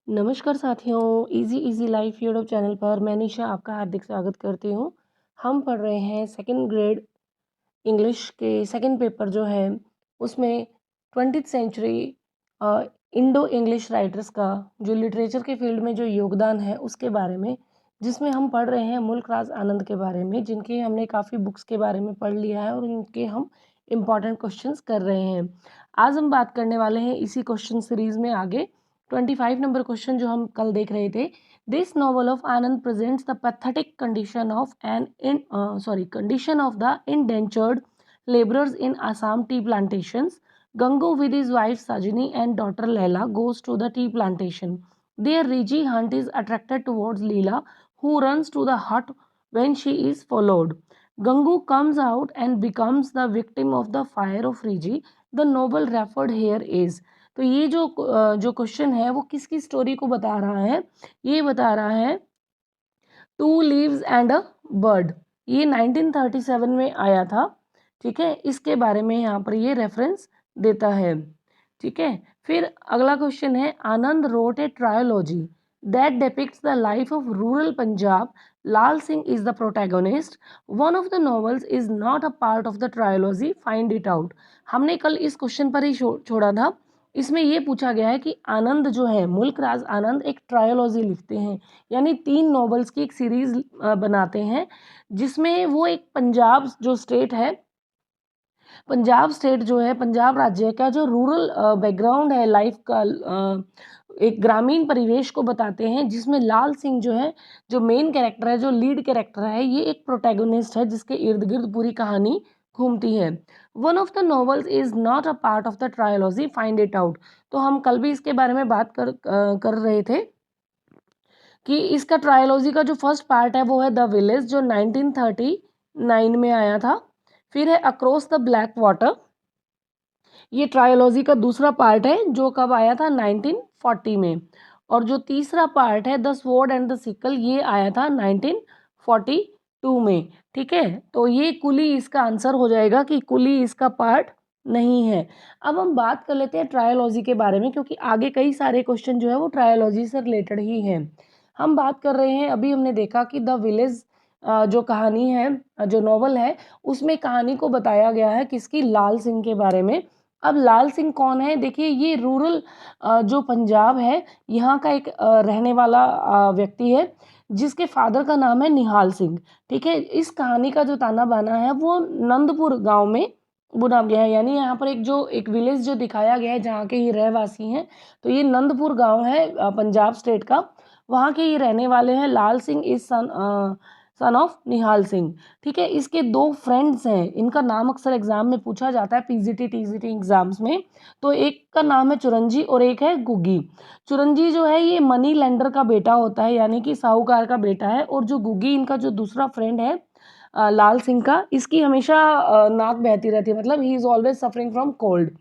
नमस्कार साथियों, easy easy life YouTube channel पर मैं निशा आपका हार्दिक स्वागत करती हूँ। हम पढ़ रहे हैं सेकंड ग्रेड इंग्लिश के सेकंड पेपर जो है उसमें 20th century Indo English writers का जो लिटरेचर के फील्ड में जो योगदान है उसके बारे में, जिसमें हम पढ़ रहे हैं मुल्क राज आनंद के बारे में, जिनके हमने काफ़ी बुक्स के बारे में पढ़ लिया है और उनके हम इम्पॉर्टेंट क्वेश्चंस कर रहे हैं। आज हम बात करने वाले हैं इसी क्वेश्चन सीरीज में आगे 25 नंबर क्वेश्चन जो हम कल देख रहे थे। This novel of Anand presents the pathetic condition of condition of the indentured laborers in Assam tea plantations. Gangu with his wife Sajini and daughter Laila goes to the tea plantation. There Riji Hunt is attracted towards Leela, who runs to the hut when she is followed. Gangu comes out and becomes the victim of the fire of Riji. The novel referred here is. तो ये जो question है वो किसकी story को बता रहा है? ये बता रहा है two leaves and a bird. ये 1937 में आया था। ठीक है, इसके बारे में यहाँ पर ये रेफरेंस देता है। ठीक है, फिर अगला क्वेश्चन है Anand wrote a trilogy that depicts the life of rural Punjab. Lal Singh is the protagonist. One of the novels is not a part of the trilogy, find it out. हमने कल इस क्वेश्चन पर ही छोड़ा था। इसमें ये पूछा गया है कि आनंद जो है, मुल्क राज आनंद एक ट्रायोलॉजी लिखते हैं, यानी 3 नॉवेल्स की एक सीरीज बनाते हैं, जिसमें वो एक पंजाब जो स्टेट है, पंजाब स्टेट जो है, पंजाब राज्य का जो रूरल बैकग्राउंड है लाइफ का, एक ग्रामीण परिवेश को बताते हैं, जिसमें लाल सिंह जो है, जो मेन कैरेक्टर है, जो लीड कैरेक्टर है, ये एक प्रोटैगोनिस्ट है जिसके इर्द गिर्द पूरी कहानी घूमती है। One of the novels is not a part of the trilogy, find it out. तो हम कल भी इसके बारे में बात कर रहे थे कि इसका ट्रायोलॉजी का जो फर्स्ट पार्ट है वो है द विलेज, जो 1939 में आया था। फिर है अक्रॉस द ब्लैक वाटर, ये ट्रायोलॉजी का दूसरा पार्ट है जो कब आया था 1940 में। और जो तीसरा पार्ट है the sword and the sickle, ये आया था 1942 में। ठीक है, तो ये कुली इसका आंसर हो जाएगा कि कुली इसका पार्ट नहीं है। अब हम बात कर लेते हैं ट्रायोलॉजी के बारे में, क्योंकि आगे कई सारे क्वेश्चन जो है वो ट्रायोलॉजी से रिलेटेड ही हैं। हम बात कर रहे हैं, अभी हमने देखा कि द विलेज जो कहानी है, जो नॉवल है, उसमें कहानी को बताया गया है किसकी, लाल सिंह के बारे में। अब लाल सिंह कौन है? देखिए, ये रूरल जो पंजाब है, यहाँ का एक रहने वाला व्यक्ति है, जिसके फादर का नाम है निहाल सिंह। ठीक है, इस कहानी का जो ताना बाना है वो नंदपुर गांव में बुना गया है, यानी यहाँ पर एक विलेज जो दिखाया गया है जहाँ के ये रहवासी हैं, तो ये नंदपुर गांव है पंजाब स्टेट का। वहाँ के ये रहने वाले हैं। लाल सिंह इज सन ऑफ निहाल सिंह। ठीक है, इसके 2 फ्रेंड्स हैं, इनका नाम अक्सर एग्जाम में पूछा जाता है, पीजीटी टीजीटी एग्जाम्स में। तो एक का नाम है चुरंजी और एक है गुग्गी। चुरंजी जो है ये मनी लेंडर का बेटा होता है, यानी कि साहूकार का बेटा है। और जो गुग्गी, इनका जो दूसरा फ्रेंड है लाल सिंह का, इसकी हमेशा नाक बहती रहती है, मतलब he is always suffering from cold.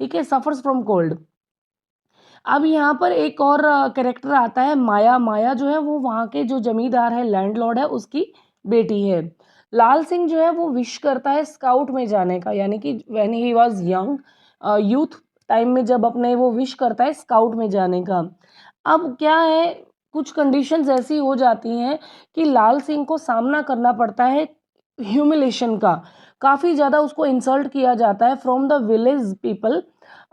ठीक है, सफर्स फ्रॉम कोल्ड। अब यहाँ पर एक और कैरेक्टर आता है माया। माया जो है वो वहाँ के जो जमींदार है, लैंडलॉर्ड है, उसकी बेटी है। लाल सिंह जो है वो विश करता है स्काउट में जाने का, यानी कि when he was young, youth time में जब अपने वो विश करता है स्काउट में जाने का। अब क्या है, कुछ कंडीशंस ऐसी हो जाती हैं कि लाल सिंह को सामना करना पड़ता है ह्यूमिलेशन का। काफ़ी ज़्यादा उसको इंसल्ट किया जाता है फ्रॉम द विलेज पीपल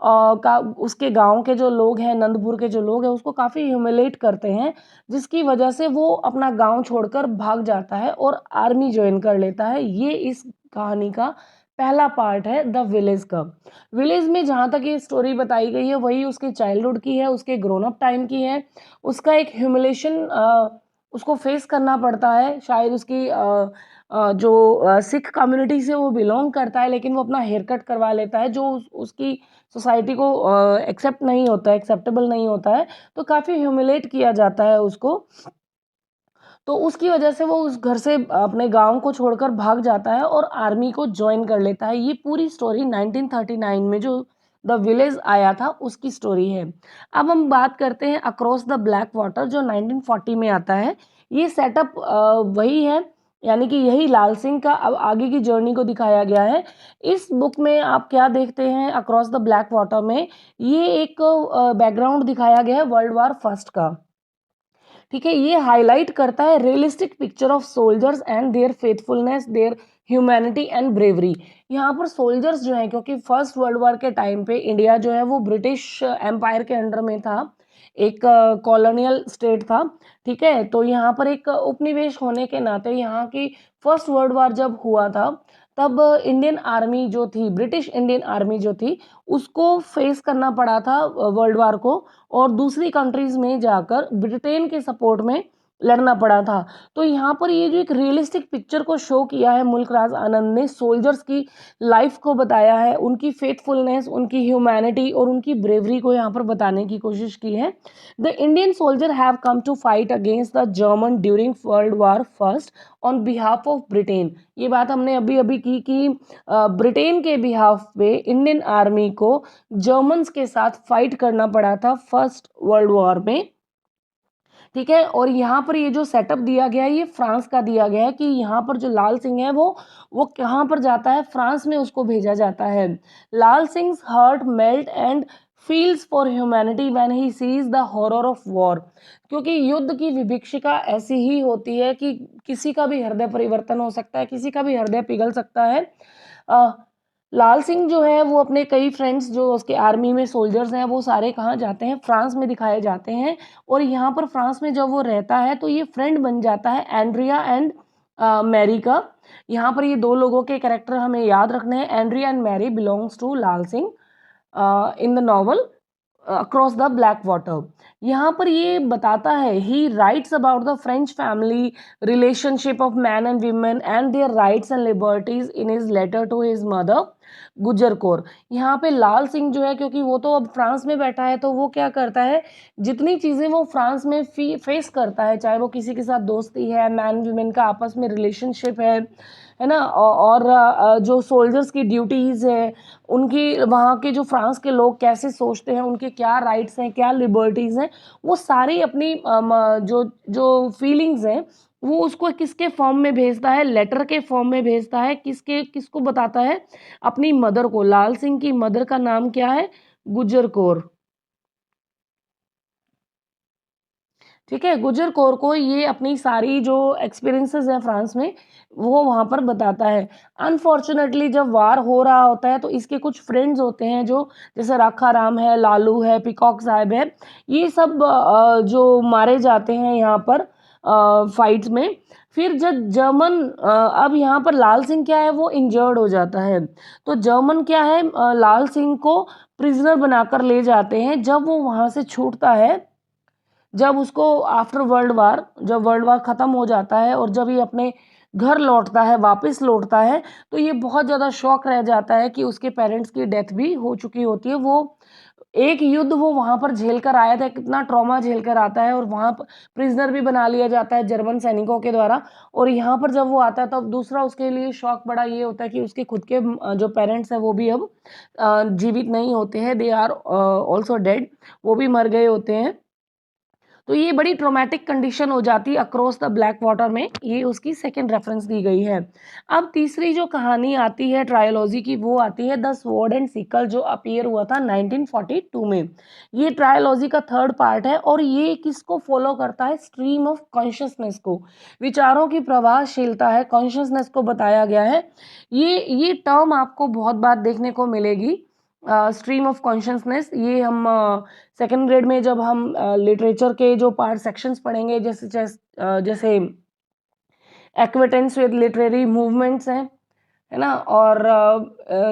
का। उसके गांव के जो लोग हैं, नंदपुर के जो लोग हैं, उसको काफ़ी ह्यूमिलेट करते हैं, जिसकी वजह से वो अपना गांव छोड़कर भाग जाता है और आर्मी ज्वाइन कर लेता है। ये इस कहानी का पहला पार्ट है द विलेज का। विलेज में जहाँ तक ये स्टोरी बताई गई है वही उसके चाइल्डहुड की है, उसके ग्रोन अप टाइम की है। उसका एक ह्यूमिलेशन उसको फेस करना पड़ता है। शायद उसकी जो सिख कम्युनिटी से वो बिलोंग करता है, लेकिन वो अपना हेयर कट करवा लेता है, जो उसकी सोसाइटी को एक्सेप्ट नहीं होता है, एक्सेप्टेबल नहीं होता है। तो काफ़ी ह्यूमिलेट किया जाता है उसको। तो उसकी वजह से वो उस घर से अपने गांव को छोड़कर भाग जाता है और आर्मी को ज्वाइन कर लेता है। ये पूरी स्टोरी 1939 में जो द विलेज आया था उसकी स्टोरी है। अब हम बात करते हैं अक्रॉस द ब्लैक वाटर, जो 1940 में आता है। ये सेटअप वही है, यानी कि यही लाल सिंह का अब आगे की जर्नी को दिखाया गया है। इस बुक में आप क्या देखते हैं, अक्रॉस द ब्लैक वाटर में ये एक बैकग्राउंड दिखाया गया है वर्ल्ड वार फर्स्ट का। ठीक है, ये हाईलाइट करता है realistic picture of soldiers and their faithfulness, their humanity and bravery. यहाँ पर सोल्जर्स जो हैं, क्योंकि फर्स्ट वर्ल्ड वॉर के टाइम पे इंडिया जो है वो ब्रिटिश एम्पायर के अंडर में था, एक कॉलोनियल स्टेट था। ठीक है, तो यहाँ पर एक उपनिवेश होने के नाते यहाँ की फर्स्ट वर्ल्ड वॉर जब हुआ था तब इंडियन आर्मी जो थी, ब्रिटिश इंडियन आर्मी जो थी, उसको फेस करना पड़ा था वर्ल्ड वार को, और दूसरी कंट्रीज में जाकर ब्रिटेन के सपोर्ट में लड़ना पड़ा था। तो यहाँ पर ये जो एक रियलिस्टिक पिक्चर को शो किया है मुल्कराज आनंद ने, सोल्जर्स की लाइफ को बताया है, उनकी फेथफुलनेस, उनकी ह्यूमैनिटी और उनकी ब्रेवरी को यहाँ पर बताने की कोशिश की है। The Indian soldier have come to fight against the German during world war first on behalf of Britain. ये बात हमने अभी अभी की कि ब्रिटेन के बिहाफ पे इंडियन आर्मी को जर्मन्स के साथ फाइट करना पड़ा था फर्स्ट वर्ल्ड वॉर में। ठीक है, और यहाँ पर ये जो सेटअप दिया गया है ये फ्रांस का दिया गया है कि यहाँ पर जो लाल सिंह है वो कहाँ पर जाता है, फ्रांस में उसको भेजा जाता है। Lal Singh heart melt and feels for humanity when he sees the horror of war. क्योंकि युद्ध की विभीषिका ऐसी ही होती है कि किसी का भी हृदय परिवर्तन हो सकता है, किसी का भी हृदय पिघल सकता है। लाल सिंह जो है वो अपने कई फ्रेंड्स जो उसके आर्मी में सोल्जर्स हैं वो सारे कहाँ जाते हैं, फ्रांस में दिखाए जाते हैं। और यहाँ पर फ्रांस में जब वो रहता है तो ये फ्रेंड बन जाता है एंड्रिया एंड मैरी का। यहाँ पर ये दो लोगों के कैरेक्टर हमें याद रखने हैं। Andrea and Mary belongs to Lal Singh in the novel across the black water. यहाँ पर ये बताता है, he writes about the French family relationship of man and women and their rights and liberties in his letter to his mother Gujar Kaur. यहाँ पे लाल सिंह जो है, क्योंकि वो तो अब फ्रांस में बैठा है, तो वो क्या करता है, जितनी चीज़ें वो फ्रांस में फेस करता है, चाहे वो किसी के साथ दोस्ती है, मैन वीमेन का आपस में रिलेशनशिप है ना, और जो सोल्जर्स की ड्यूटीज़ है, उनकी वहाँ के जो फ्रांस के लोग कैसे सोचते हैं, उनके क्या राइट्स हैं, क्या लिबर्टीज़ हैं, वो सारी अपनी जो जो फीलिंग्स हैं वो उसको किसके फॉर्म में भेजता है, लेटर के फॉर्म में भेजता है। किसको बताता है, अपनी मदर को। लाल सिंह की मदर का नाम क्या है, गुजर कौर। ठीक है, गुजर कौर को ये अपनी सारी जो एक्सपीरियंसेस हैं फ्रांस में वो वहाँ पर बताता है। अनफॉर्चुनेटली जब वार हो रहा होता है तो इसके कुछ फ्रेंड्स होते हैं जो, जैसे राखा राम है, लालू है, पीकॉक साहब है, ये सब जो मारे जाते हैं यहाँ पर फाइट्स में। फिर जब जर्मन अब यहाँ पर लाल सिंह क्या है, वो इंजर्ड हो जाता है, तो जर्मन क्या है, लाल सिंह को प्रिजनर बनाकर ले जाते हैं। जब वो वहाँ से छूटता है, जब उसको आफ्टर वर्ल्ड वार, जब वर्ल्ड वार ख़त्म हो जाता है और जब ये अपने घर लौटता है, वापस लौटता है, तो ये बहुत ज़्यादा शॉक रह जाता है कि उसके पेरेंट्स की डेथ भी हो चुकी होती है। वो एक युद्ध वो वहाँ पर झेल कर आया था, कितना ट्रॉमा झेल कर आता है, और वहाँ पर प्रिजनर भी बना लिया जाता है जर्मन सैनिकों के द्वारा। और यहाँ पर जब वो आता है तब दूसरा उसके लिए शॉक बड़ा ये होता है कि उसके खुद के जो पेरेंट्स हैं वो भी अब जीवित नहीं होते हैं, दे आर ऑल्सो डेड, वो भी मर गए होते हैं। तो ये बड़ी ट्रोमेटिक कंडीशन हो जाती है अक्रॉस द ब्लैक वाटर में, ये उसकी सेकंड रेफरेंस दी गई है। अब तीसरी जो कहानी आती है ट्रायोलॉजी की, वो आती है द स्वॉर्ड एंड सिकल, जो अपीयर हुआ था 1942 में। ये ट्रायोलॉजी का थर्ड पार्ट है और ये किसको फॉलो करता है, स्ट्रीम ऑफ कॉन्शियसनेस को, विचारों की प्रवाहशीलता है, कॉन्शियसनेस को बताया गया है। ये टर्म आपको बहुत बार देखने को मिलेगी, स्ट्रीम ऑफ कॉन्शियसनेस। ये हम सेकेंड ग्रेड में जब हम लिटरेचर के जो पार्ट सेक्शंस पढ़ेंगे, जैसे एक्विटेंस विद लिटरेरी मूवमेंट्स हैं, है ना, और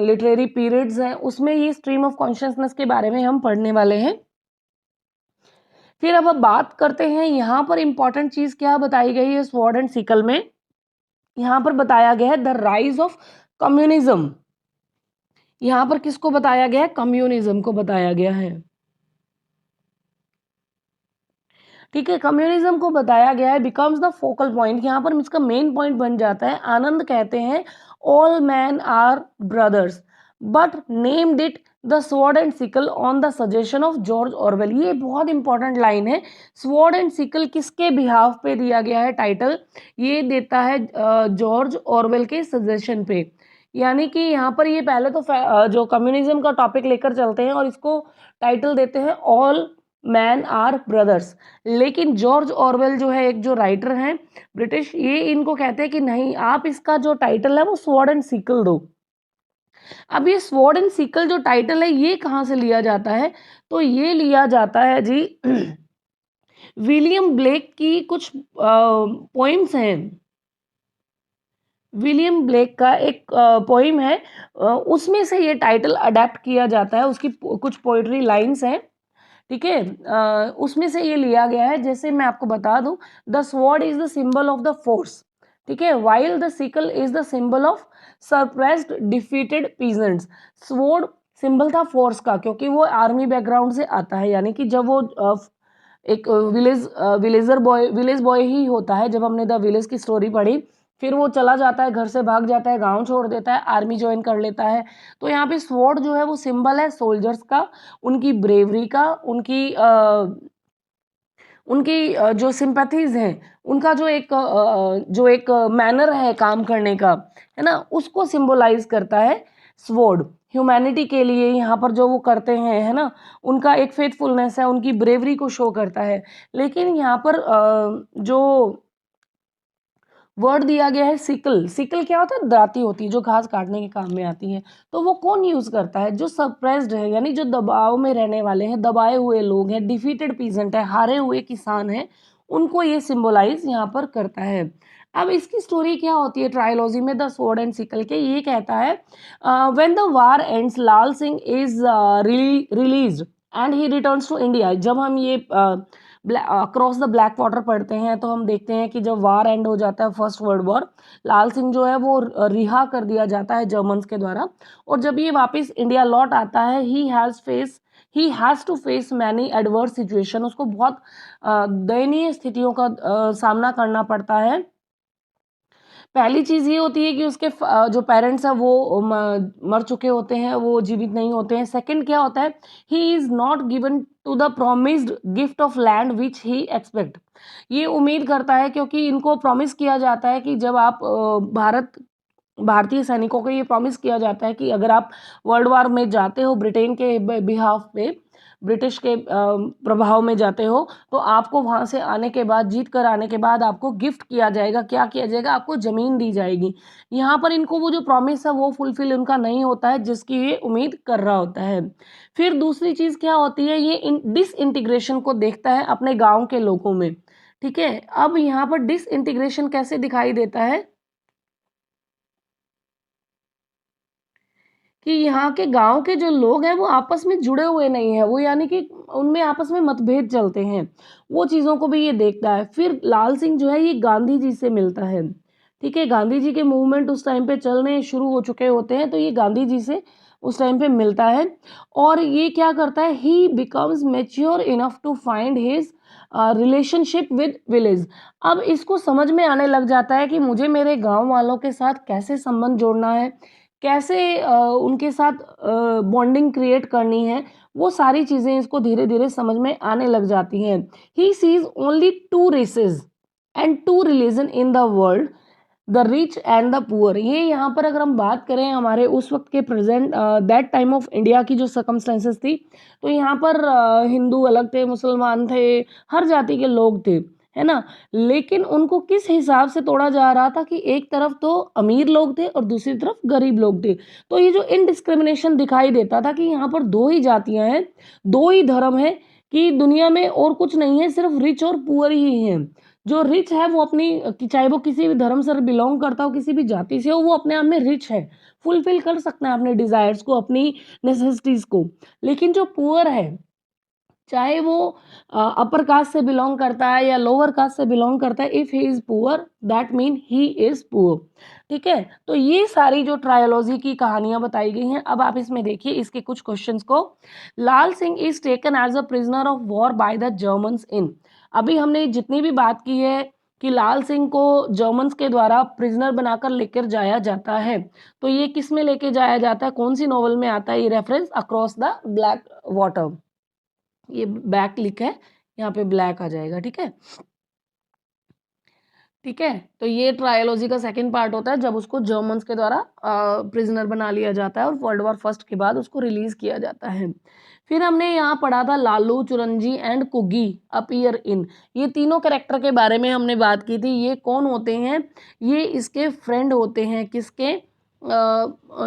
लिटरेरी पीरियड्स हैं, उसमें ये स्ट्रीम ऑफ कॉन्शियसनेस के बारे में हम पढ़ने वाले हैं। फिर अब बात करते हैं, यहाँ पर इंपॉर्टेंट चीज़ क्या बताई गई है स्वॉर्ड एंड सिकल में, यहाँ पर बताया गया है द राइज ऑफ कम्युनिज्म। यहाँ पर किसको बताया गया है, कम्युनिज्म को बताया गया है। ठीक है, कम्युनिज्म को बताया गया है, बिकम्स द फोकल पॉइंट, यहाँ पर इसका मेन पॉइंट बन जाता है। आनंद कहते हैं all man are brothers but named it the sword and sickle on the suggestion of George Orwell. ये बहुत इंपॉर्टेंट लाइन है। स्वॉर्ड एंड सिकल किसके बिहाफ पे दिया गया है टाइटल? ये देता है जॉर्ज ऑरवेल के सजेशन पे। यानी कि यहाँ पर ये पहले तो जो कम्युनिज्म का टॉपिक लेकर चलते हैं और इसको टाइटल देते हैं ऑल मैन आर ब्रदर्स। लेकिन जॉर्ज ऑरवेल जो है, एक जो राइटर हैं ब्रिटिश, ये इनको कहते हैं कि नहीं, आप इसका जो टाइटल है वो स्वॉर्ड एंड सिकल दो। अब ये स्वॉर्ड एंड सिकल जो टाइटल है ये कहाँ से लिया जाता है? तो ये लिया जाता है जी विलियम ब्लेक की कुछ पोइम्स हैं। विलियम ब्लेक का एक पोइम है, उसमें से ये टाइटल अडेप्ट किया जाता है। उसकी कुछ पोइट्री लाइन्स हैं, ठीक है, उसमें से ये लिया गया है। जैसे मैं आपको बता दूं, the sword is the symbol of the force, ठीक है, while the sickle is the symbol of suppressed defeated peasants. Sword symbol था फोर्स का, क्योंकि वो आर्मी बैकग्राउंड से आता है। यानी कि जब वो एक विलेज बॉय ही होता है। जब हमने द विलेज की स्टोरी पढ़ी, फिर वो चला जाता है, घर से भाग जाता है, गांव छोड़ देता है, आर्मी ज्वाइन कर लेता है। तो यहाँ पे स्वॉर्ड जो है वो सिंबल है सोल्जर्स का, उनकी ब्रेवरी का, उनकी जो सिंपैथीज हैं, उनका जो एक मैनर है काम करने का, है ना, उसको सिंबलाइज करता है स्वॉर्ड। ह्यूमैनिटी के लिए यहाँ पर जो वो करते हैं, है ना, उनका एक फेथफुलनेस है, उनकी ब्रेवरी को शो करता है। लेकिन यहाँ पर जो वर्ड दिया गया है सिकल, सिकल क्या होता है? दाती होती है जो घास काटने के काम में आती है। तो वो कौन यूज करता है? जो सरप्रेस्ड है, यानी जो दबाव में रहने वाले हैं, दबाए हुए लोग हैं, डिफीटेड पीजेंट है, हारे हुए किसान हैं, उनको ये सिंबलाइज यहाँ पर करता है। अब इसकी स्टोरी क्या होती है ट्रायोलॉजी में, द स्वॉर्ड एंड सिकल के? ये कहता है, when the war ends, Lal Singh is released and he returns to India. जब हम ये अक्रॉस द ब्लैक वाटर पढ़ते हैं तो हम देखते हैं कि जब वार एंड हो जाता है, फर्स्ट वर्ल्ड वॉर, लाल सिंह जो है वो रिहा कर दिया जाता है जर्मन्स के द्वारा। और जब ये वापस इंडिया लौट आता है, he has to face many adverse situation. उसको बहुत दयनीय स्थितियों का सामना करना पड़ता है। पहली चीज़ ये होती है कि उसके जो पेरेंट्स हैं वो मर चुके होते हैं, वो जीवित नहीं होते हैं। सेकंड क्या होता है? He is not given to the promised gift of land which he expect. ये उम्मीद करता है, क्योंकि इनको प्रॉमिस किया जाता है कि जब आप भारतीय सैनिकों को ये प्रॉमिस किया जाता है कि अगर आप वर्ल्ड वार में जाते हो, ब्रिटेन के बिहाफ पे, ब्रिटिश के प्रभाव में जाते हो, तो आपको वहाँ से आने के बाद, जीत कर आने के बाद, आपको गिफ्ट किया जाएगा। क्या किया जाएगा? आपको ज़मीन दी जाएगी। यहाँ पर इनको वो जो प्रॉमिस है वो फुलफिल उनका नहीं होता है, जिसकी ये उम्मीद कर रहा होता है। फिर दूसरी चीज़ क्या होती है? ये डिसइंटीग्रेशन को देखता है अपने गाँव के लोगों में, ठीक है। अब यहाँ पर डिसइंटीग्रेशन कैसे दिखाई देता है कि यहाँ के गाँव के जो लोग हैं वो आपस में जुड़े हुए नहीं हैं, वो यानी कि उनमें आपस में मतभेद चलते हैं, वो चीज़ों को भी ये देखता है। फिर लाल सिंह जो है ये गांधी जी से मिलता है, ठीक है, गांधी जी के मूवमेंट उस टाइम पे चलने शुरू हो चुके होते हैं, तो ये गांधी जी से उस टाइम पे मिलता है। और ये क्या करता है? He becomes mature enough to find his relationship with village. अब इसको समझ में आने लग जाता है कि मुझे मेरे गांव वालों के साथ कैसे संबंध जोड़ना है, कैसे उनके साथ बॉन्डिंग क्रिएट करनी है, वो सारी चीज़ें इसको धीरे धीरे समझ में आने लग जाती हैं। He sees only two races and two religion in the world, the rich and the poor. ये यहाँ पर अगर हम बात करें हमारे उस वक्त के present that time of India की जो सर्कमस्टेंसेस थी, तो यहाँ पर हिंदू अलग थे, मुसलमान थे, हर जाति के लोग थे, है ना। लेकिन उनको किस हिसाब से तोड़ा जा रहा था कि एक तरफ तो अमीर लोग थे और दूसरी तरफ गरीब लोग थे। तो ये जो इनडिस्क्रिमिनेशन दिखाई देता था कि यहाँ पर दो ही जातियाँ हैं, दो ही धर्म है, कि दुनिया में और कुछ नहीं है, सिर्फ रिच और पुअर ही हैं। जो रिच है वो अपनी, चाहे वो किसी भी धर्म से बिलोंग करता हो, किसी भी जाति से हो, वो अपने आप में रिच है, फुलफिल कर सकते हैं अपने डिजायर्स को, अपनी नेसेसिटीज को। लेकिन जो पुअर है, चाहे वो अपर कास्ट से बिलोंग करता है या लोअर कास्ट से बिलोंग करता है, if he is poor that mean he is poor, ठीक है। तो ये सारी जो ट्रायोलॉजी की कहानियां बताई गई हैं, अब आप इसमें देखिए इसके कुछ क्वेश्चंस को। Lal Singh is taken as a prisoner of war by the Germans in. अभी हमने जितनी भी बात की है कि लाल सिंह को जर्मन्स के द्वारा प्रिजनर बनाकर लेकर जाया जाता है। तो ये किस में लेके जाया जाता है, कौन सी नॉवल में आता है ये reference? Across the black water. ये बैक लिखा है, यहाँ पे ब्लैक आ जाएगा, ठीक है। ठीक है, तो ये ट्रायोलॉजी का सेकंड पार्ट होता है जब उसको जर्मन्स के द्वारा प्रिजनर बना लिया जाता है और वर्ल्ड वॉर फर्स्ट के बाद उसको रिलीज किया जाता है। फिर हमने यहाँ पढ़ा था लालू, चुरंजी एंड कुगी अपीयर इन। ये तीनों कैरेक्टर के बारे में हमने बात की थी। ये कौन होते हैं? ये इसके फ्रेंड होते हैं। किसके?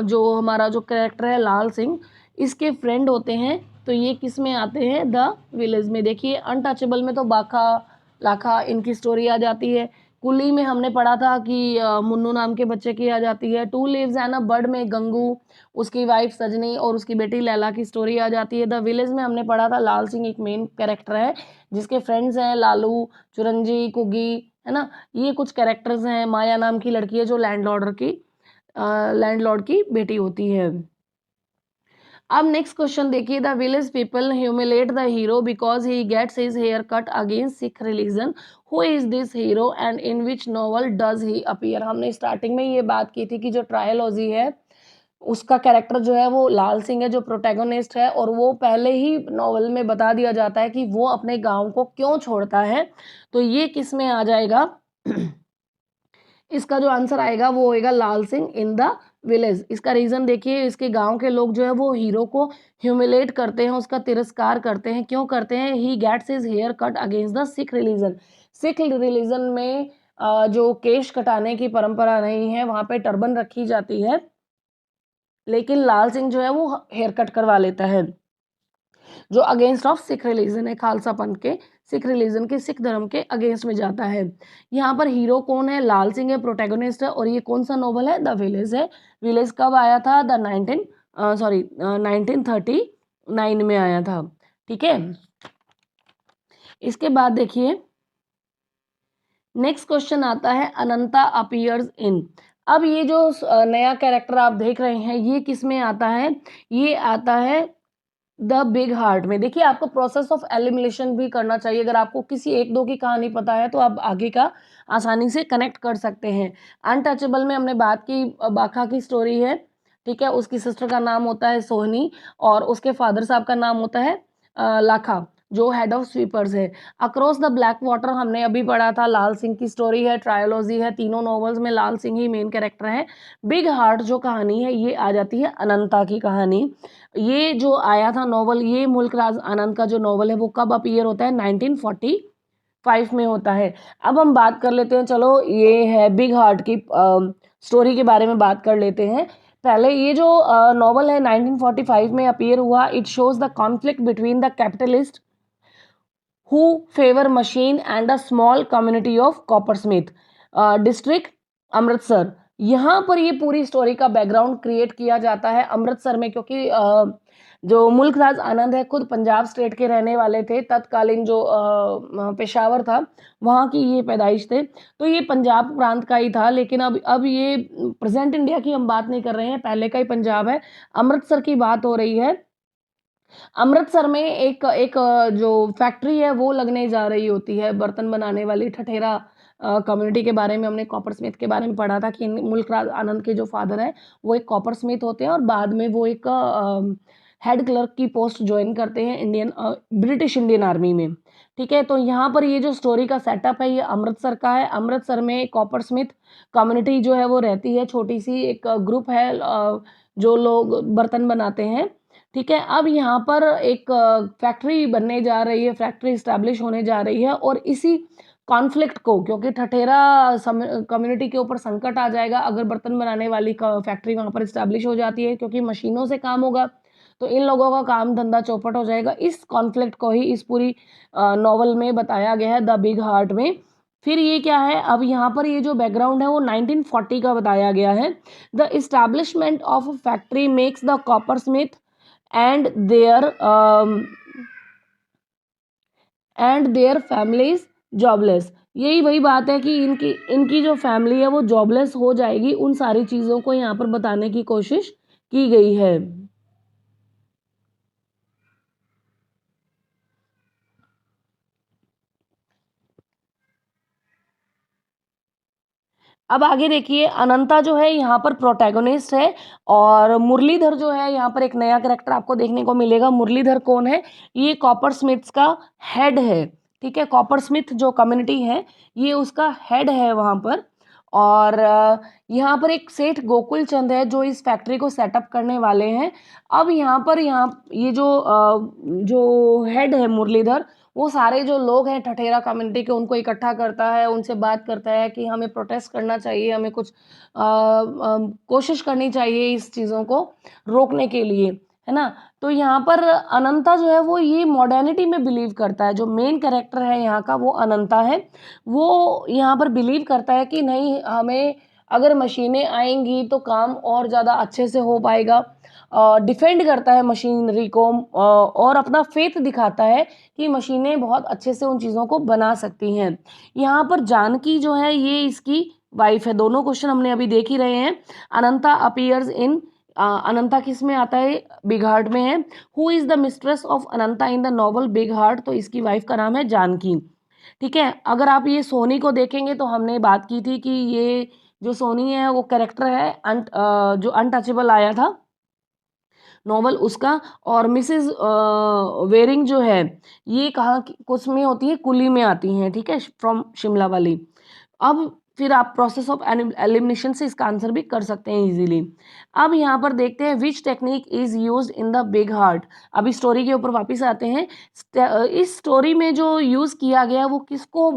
जो हमारा जो कैरेक्टर है लाल सिंह, इसके फ्रेंड होते हैं। तो ये किस में आते हैं? द विलेज में। देखिए अनटचेबल में तो बाखा लाखा इनकी स्टोरी आ जाती है। कुली में हमने पढ़ा था कि मुन्नू नाम के बच्चे की आ जाती है। Two leaves and a bird में गंगू, उसकी वाइफ सजनी और उसकी बेटी लैला की स्टोरी आ जाती है। द विलेज में हमने पढ़ा था लाल सिंह एक मेन कैरेक्टर है जिसके फ्रेंड्स हैं लालू, चुरंजी, कुगी, है ना। ये कुछ कैरेक्टर्स हैं। माया नाम की लड़की है जो लैंडलॉर्ड की बेटी होती है। अब नेक्स्ट क्वेश्चन देखिए, the village people humiliate the hero because he gets his hair cut against Sikh religion. Who is this hero and in which novel does he appear? हमने स्टार्टिंग में ये बात की थी कि जो ट्रायोलॉजी है उसका कैरेक्टर जो है वो लाल सिंह है जो प्रोटैगोनिस्ट है, और वो पहले ही नॉवल में बता दिया जाता है कि वो अपने गांव को क्यों छोड़ता है। तो ये किस में आ जाएगा? इसका जो आंसर आएगा वो होएगा लाल सिंह इन द विलेज। इसका रीजन देखिए, इसके गांव के लोग जो है वो हीरो को ह्यूमिलेट करते हैं, उसका तिरस्कार करते हैं। क्यों करते हैं? He gets his hair cut against the Sikh religion. Sikh religion में जो केश कटाने की परंपरा नहीं है, वहां पे टर्बन रखी जाती है, लेकिन लाल सिंह जो है वो हेयर कट करवा लेता है, जो अगेंस्ट ऑफ सिख रिलीजन है, खालसा पंथ के, सिख रिलीजन के, सिख धर्म के अगेंस्ट में जाता है। यहाँ पर हीरो कौन है? लाल सिंह है, प्रोटैगोनिस्ट है। और ये कौन सा नॉवल है? द विलेज है। विलेज कब आया था? 1939 में आया था, ठीक है। इसके बाद देखिए नेक्स्ट क्वेश्चन आता है अनंता अपीयर्स इन। अब ये जो नया कैरेक्टर आप देख रहे हैं ये किस में आता है? ये आता है द बिग हार्ट में। देखिए आपको प्रोसेस ऑफ एलिमिनेशन भी करना चाहिए। अगर आपको किसी एक दो की कहानी पता है तो आप आगे का आसानी से कनेक्ट कर सकते हैं। अनटचेबल में हमने बात की, बाखा की स्टोरी है, ठीक है। उसकी सिस्टर का नाम होता है सोहनी और उसके फादर साहब का नाम होता है लाखा, जो हेड ऑफ स्वीपर्स है। अक्रॉस द ब्लैक वाटर हमने अभी पढ़ा था, लाल सिंह की स्टोरी है, ट्रायोलॉजी है, तीनों नॉवेल्स में लाल सिंह ही मेन कैरेक्टर है। बिग हार्ट जो कहानी है ये आ जाती है अनंता की कहानी। ये जो आया था नॉवल, ये मुल्क राज आनंद का जो नॉवल है वो कब अपीयर होता है? 1945 में होता है। अब हम बात कर लेते हैं, चलो ये है बिग हार्ट की स्टोरी के बारे में बात कर लेते हैं। पहले ये जो नॉवल है 1945 में अपीयर हुआ। It shows the conflict between the capitalist who favour machine and a small community of coppersmith, district Amritsar. यहाँ पर ये पूरी स्टोरी का बैकग्राउंड क्रिएट किया जाता है अमृतसर में, क्योंकि जो मुल्क राज आनंद है खुद पंजाब स्टेट के रहने वाले थे। तत्कालीन जो पेशावर था वहाँ की ये पैदाइश थे, तो ये पंजाब प्रांत का ही था। लेकिन अब ये प्रेजेंट इंडिया की हम बात नहीं कर रहे हैं, पहले का ही पंजाब है। अमृतसर की बात हो रही है। अमृतसर में एक एक जो फैक्ट्री है वो लगने जा रही होती है, बर्तन बनाने वाली। ठठेरा कम्युनिटी के बारे में हमने कॉपर स्मिथ के बारे में पढ़ा था कि मुल्क राज आनंद के जो फादर है वो एक कॉपर स्मिथ होते हैं और बाद में वो एक हेड क्लर्क की पोस्ट ज्वाइन करते हैं ब्रिटिश इंडियन आर्मी में, ठीक है। तो यहाँ पर ये जो स्टोरी का सेटअप है ये अमृतसर का है। अमृतसर में कॉपर स्मिथ कम्युनिटी जो है वो रहती है, छोटी सी एक ग्रुप है जो लोग बर्तन बनाते हैं, ठीक है। अब यहाँ पर एक फैक्ट्री बनने जा रही है, फैक्ट्री स्टैब्लिश होने जा रही है, और इसी कॉन्फ्लिक्ट को, क्योंकि ठठेरा कम्युनिटी के ऊपर संकट आ जाएगा अगर बर्तन बनाने वाली फैक्ट्री वहाँ पर स्टैब्लिश हो जाती है, क्योंकि मशीनों से काम होगा तो इन लोगों का काम धंधा चौपट हो जाएगा। इस कॉन्फ्लिक्ट को ही इस पूरी नॉवल में बताया गया है, द बिग हार्ट में। फिर ये क्या है, अब यहाँ पर ये जो बैकग्राउंड है वो 1940 का बताया गया है। The establishment of factory makes the copper Smith and their um, and their families jobless. यही वही बात है कि इनकी इनकी जो फैमिली है वो जॉबलेस हो जाएगी। उन सारी चीज़ों को यहाँ पर बताने की कोशिश की गई है। अब आगे देखिए, अनंता जो है यहाँ पर प्रोटैगनिस्ट है और मुरलीधर जो है यहाँ पर एक नया कैरेक्टर आपको देखने को मिलेगा। मुरलीधर कौन है? ये कॉपर स्मिथ्स का हेड है, ठीक है। कॉपर स्मिथ जो कम्युनिटी है ये उसका हेड है वहाँ पर। और यहाँ पर एक सेठ गोकुल चंद है जो इस फैक्ट्री को सेटअप करने वाले हैं। अब यहाँ पर ये जो हेड है मुरलीधर, वो सारे जो लोग हैं ठठेरा कम्युनिटी के उनको इकट्ठा करता है, उनसे बात करता है कि हमें प्रोटेस्ट करना चाहिए, हमें कुछ कोशिश करनी चाहिए इस चीज़ों को रोकने के लिए, है ना। तो यहाँ पर अनंता जो है वो ये मॉडर्निटी में बिलीव करता है। जो मेन कैरेक्टर है यहाँ का वो अनंता है। वो यहाँ पर बिलीव करता है कि नहीं, हमें अगर मशीनें आएंगी तो काम और ज़्यादा अच्छे से हो पाएगा। डिफेंड करता है मशीनरी को और अपना फेथ दिखाता है कि मशीनें बहुत अच्छे से उन चीज़ों को बना सकती हैं। यहाँ पर जानकी जो है ये इसकी वाइफ है। दोनों क्वेश्चन हमने अभी देख ही रहे हैं। अनंता अपीयर्स इन, अनंता किस में आता है? बिग हार्ट में है। Who is the mistress of Ananta in the novel big heart? तो इसकी वाइफ का नाम है जानकी, ठीक है। अगर आप ये सोनी को देखेंगे तो हमने बात की थी कि ये जो सोनी है वो कैरेक्टर है जो अनटचेबल आया था नॉवल उसका। और मिसेस वेरिंग जो है ये कहाँ कुछ में होती है? कुली में आती हैं, ठीक है, फ्रॉम शिमला वाली। अब फिर आप प्रोसेस ऑफ एलिमिनेशन से इसका आंसर भी कर सकते हैं इजीली। अब यहाँ पर देखते हैं which technique is used in the big heart. अभी स्टोरी के ऊपर वापस आते हैं। इस स्टोरी में जो यूज किया गया वो किसको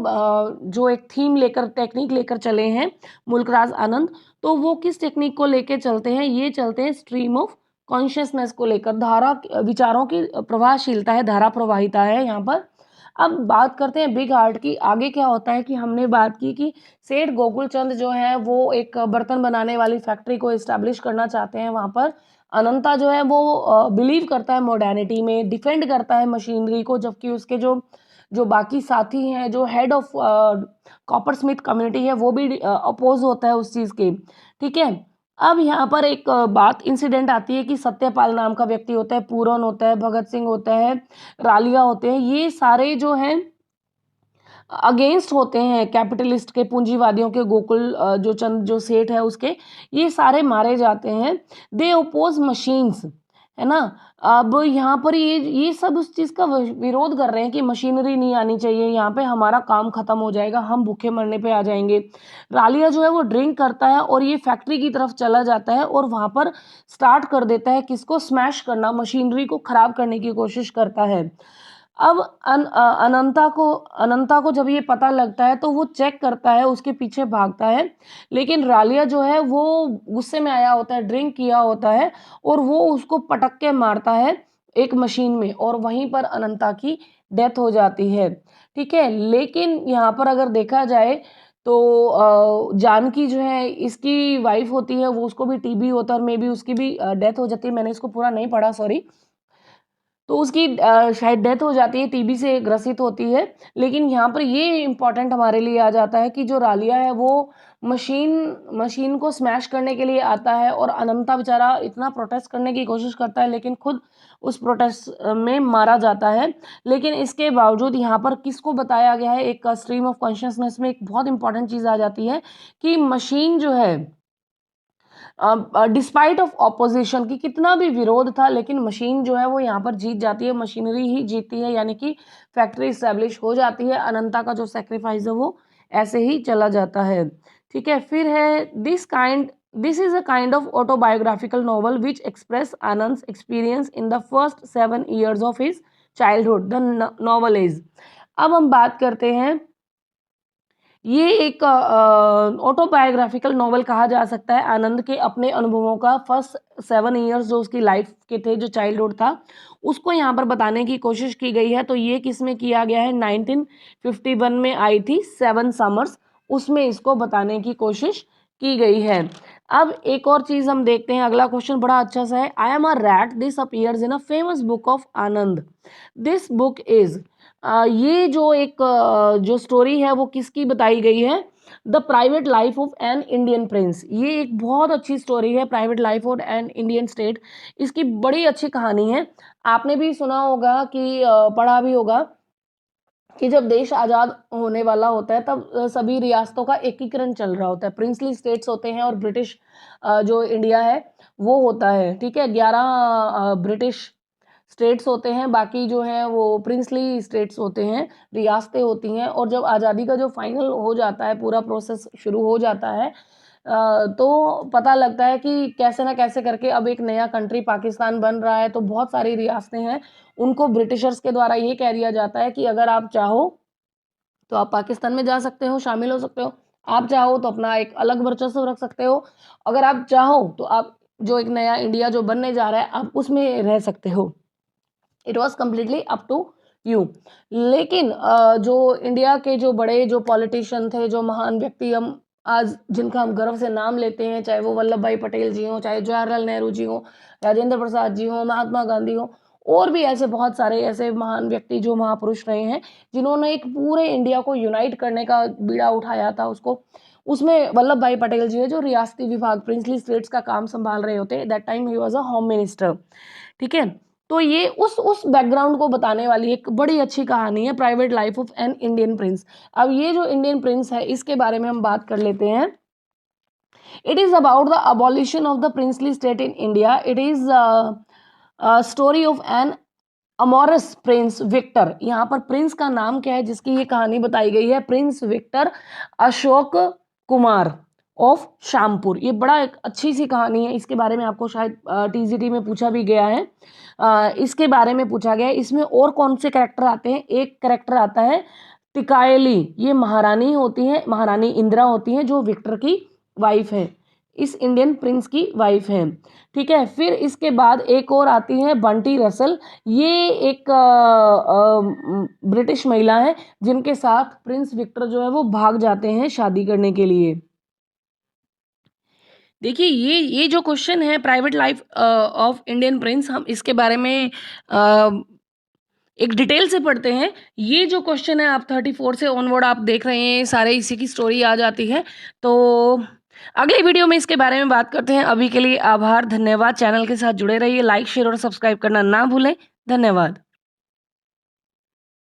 जो एक थीम लेकर टेक्निक लेकर चले हैं मुल्कराज आनंद, तो वो किस टेक्निक को लेकर चलते हैं? ये चलते हैं स्ट्रीम ऑफ कॉन्शियसनेस को लेकर। धारा, विचारों की प्रवाहशीलता है, धारा प्रवाहिता है यहाँ पर। अब बात करते हैं बिग हार्ट की। आगे क्या होता है कि हमने बात की कि सेठ गोकुल चंद जो है वो एक बर्तन बनाने वाली फैक्ट्री को इस्टेब्लिश करना चाहते हैं वहाँ पर। अनंता जो है वो बिलीव करता है मॉडर्निटी में, डिफेंड करता है मशीनरी को, जबकि उसके जो जो बाकी साथी हैं, जो head of copper Smith community है, वो भी अपोज होता है उस चीज़ के, ठीक है। अब यहाँ पर एक बात इंसिडेंट आती है कि सत्यपाल नाम का व्यक्ति होता है, पूरन होता है, भगत सिंह होता है, रालिया होते हैं, ये सारे जो हैं अगेंस्ट होते हैं कैपिटलिस्ट के, पूंजीवादियों के। गोकुल जो चंद जो सेठ है उसके, ये सारे मारे जाते हैं। दे ओपोज मशीन्स, है ना। अब यहाँ पर ये सब उस चीज़ का विरोध कर रहे हैं कि मशीनरी नहीं आनी चाहिए, यहाँ पे हमारा काम खत्म हो जाएगा, हम भूखे मरने पे आ जाएंगे। रालिया जो है वो ड्रिंक करता है और ये फैक्ट्री की तरफ चला जाता है और वहाँ पर स्टार्ट कर देता है किसको? स्मैश करना, मशीनरी को खराब करने की कोशिश करता है। अब अनंता को जब ये पता लगता है तो वो चेक करता है, उसके पीछे भागता है। लेकिन रालिया जो है वो गुस्से में आया होता है, ड्रिंक किया होता है, और वो उसको पटक के मारता है एक मशीन में, और वहीं पर अनंता की डेथ हो जाती है, ठीक है। लेकिन यहाँ पर अगर देखा जाए तो जानकी जो है इसकी वाइफ होती है, वो उसको भी टीबी होता है और मे बी उसकी भी डेथ हो जाती है। मैंने इसको पूरा नहीं पढ़ा, सॉरी। तो उसकी शायद डेथ हो जाती है, टीबी से ग्रसित होती है। लेकिन यहाँ पर ये इम्पॉर्टेंट हमारे लिए आ जाता है कि जो रालिया है वो मशीन मशीन को स्मैश करने के लिए आता है, और अनंता बेचारा इतना प्रोटेस्ट करने की कोशिश करता है लेकिन खुद उस प्रोटेस्ट में मारा जाता है। लेकिन इसके बावजूद यहाँ पर किसको बताया गया है? एक स्ट्रीम ऑफ कॉन्शियसनेस में एक बहुत इंपॉर्टेंट चीज़ आ जाती है कि मशीन जो है, डिस्पाइट ऑफ ऑपोजिशन की, कितना भी विरोध था लेकिन मशीन जो है वो यहाँ पर जीत जाती है, मशीनरी ही जीतती है, यानी कि फैक्ट्री इस्टेब्लिश हो जाती है। अनंता का जो सेक्रीफाइस है वो ऐसे ही चला जाता है, ठीक है। फिर है this is a kind of autobiographical novel which express Anand experience in the first 7 years of his childhood. The novel is, अब हम बात करते हैं, ये एक ऑटोबायोग्राफिकल नॉवल कहा जा सकता है आनंद के अपने अनुभवों का। फर्स्ट 7 years जो उसकी लाइफ के थे, जो चाइल्डहुड था, उसको यहाँ पर बताने की कोशिश की गई है। तो ये किस में किया गया है? 1951 में आई थी 7 summers, उसमें इसको बताने की कोशिश की गई है। अब एक और चीज हम देखते हैं, अगला क्वेश्चन बड़ा अच्छा सा है। I am a rat this appears in a famous book of Anand, this book is, ये जो एक जो स्टोरी है वो किसकी बताई गई है? The private life of an Indian Prince. ये एक बहुत अच्छी स्टोरी है, private life of an Indian state. इसकी बड़ी अच्छी कहानी है, आपने भी सुना होगा कि पढ़ा भी होगा कि जब देश आज़ाद होने वाला होता है तब सभी रियासतों का एकीकरण चल रहा होता है। प्रिंसली स्टेट्स होते हैं और ब्रिटिश जो इंडिया है वो होता है, ठीक है। 11 ब्रिटिश स्टेट्स होते हैं, बाकी जो हैं वो प्रिंसली स्टेट्स होते हैं, रियासतें होती हैं। और जब आज़ादी का जो फाइनल हो जाता है, पूरा प्रोसेस शुरू हो जाता है, तो पता लगता है कि कैसे ना कैसे करके अब एक नया कंट्री पाकिस्तान बन रहा है। तो बहुत सारी रियासतें हैं, उनको ब्रिटिशर्स के द्वारा ये कह दिया जाता है कि अगर आप चाहो तो आप पाकिस्तान में जा सकते हो, शामिल हो सकते हो। आप चाहो तो अपना एक अलग वर्चस्व रख सकते हो। अगर आप चाहो तो आप जो एक नया इंडिया जो बनने जा रहा है, आप उसमें रह सकते हो। It was completely up to you. लेकिन जो इंडिया के जो बड़े जो पॉलिटिशियन थे, जो महान व्यक्ति हम आज जिनका हम गर्व से नाम लेते हैं, चाहे वो वल्लभ भाई पटेल जी हों, चाहे जवाहरलाल नेहरू जी हों, राजेंद्र प्रसाद जी हों, महात्मा गांधी हों, और भी ऐसे बहुत सारे ऐसे महान व्यक्ति जो महापुरुष रहे हैं, जिन्होंने एक पूरे इंडिया को यूनाइट करने का बीड़ा उठाया था उसको। उसमें वल्लभ भाई पटेल जी है, जो रियासती विभाग प्रिंसली स्टेट्स का काम संभाल रहे होते। That time he was a home minister, ठीक है। तो ये उस बैकग्राउंड को बताने वाली एक बड़ी अच्छी कहानी है, private life of an Indian Prince. अब ये जो इंडियन प्रिंस है, इसके बारे में हम बात कर लेते हैं। It is about the abolition of the princely state in India. It is story of an amorous prince Victor. यहाँ पर प्रिंस का नाम क्या है जिसकी ये कहानी बताई गई है? Prince Victor Ashok Kumar of Shampur. ये बड़ा एक अच्छी सी कहानी है। इसके बारे में आपको शायद टीजीटी में पूछा भी गया है। इसके बारे में पूछा गया है। इसमें और कौन से कैरेक्टर आते हैं? एक कैरेक्टर आता है टिकायली। ये महारानी होती है, महारानी इंदिरा होती है, जो विक्टर की वाइफ है, इस इंडियन प्रिंस की वाइफ है, ठीक है। फिर इसके बाद एक और आती है बंटी रसल। ये एक ब्रिटिश महिला है, जिनके साथ प्रिंस विक्टर जो है वो भाग जाते हैं शादी करने के लिए। देखिए, ये जो क्वेश्चन है private life of Indian Prince, हम इसके बारे में एक डिटेल से पढ़ते हैं। ये जो क्वेश्चन है आप 34 से ऑनवर्ड आप देख रहे हैं, सारे इसी की स्टोरी आ जाती है। तो अगली वीडियो में इसके बारे में बात करते हैं। अभी के लिए आभार, धन्यवाद। चैनल के साथ जुड़े रहिए, लाइक शेयर और सब्सक्राइब करना ना भूलें। धन्यवाद।